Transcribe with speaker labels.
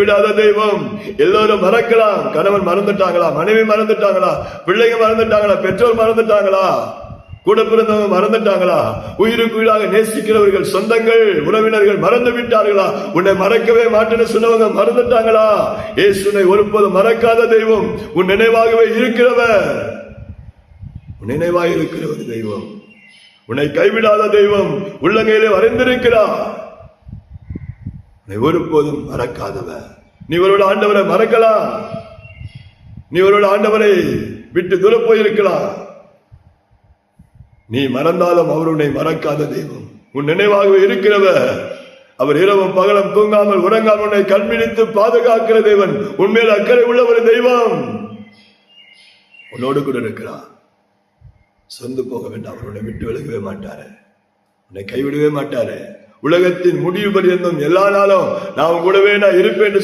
Speaker 1: கைவிடாத தெய்வம். எல்லோரும் மறக்கலாம். கணவன் மறந்துட்டாங்களா, மனைவி மறந்துட்டாங்களா, பிள்ளைங்க மறந்துட்டாங்களா, பெற்றோர் மறந்துட்டாங்களா, கூட பிறந்தவங்க மறந்துட்டாங்களா, உயிருக்கு உயிராக நேசிக்கிறவர்கள், சொந்தங்கள், உறவினர்கள் மறந்து விட்டார்களா, உன்னை மறக்கவே மாட்டேன்னு சொன்னவங்க மறந்துட்டாங்களா? இயேசுவை ஒருபோதும் மறக்காத தெய்வம், உன் நினைவாகவே இருக்கிறவர், உன் நினைவாக இருக்கிற ஒரு தெய்வம், உன்னை கைவிடாத தெய்வம் உள்ளங்கையிலே வரைந்திருக்கிறார். உன்னை ஒருபோதும் மறக்காதவர். நீ ஒரு ஆண்டவரை மறக்கலாம், நீ ஒரு ஆண்டவரை விட்டு தூர போயிருக்கலாம். நீ மறந்தாலும் அவர் உன்னை மறக்காத தெய்வம், உன் நினைவாகவே இருக்கிறவர். அவர் இரவும் பகலும் தூங்காமல் உறங்காமல் உன்னை கண்பிடித்து பாதுகாக்கிற தேவன், உன்மேல் அக்கறை உள்ள ஒரு தெய்வம் உன்னோடு கூட இருக்கிறார். சொந்து போக வேண்டாம். அவர் உன்னை விட்டு விலகவே மாட்டாரு, உன்னை கைவிடவே மாட்டாரு. உலகத்தின் முடிவு பரியந்தம் எல்லா நாளும் நான் கூடவே நான் இருப்பேன் என்று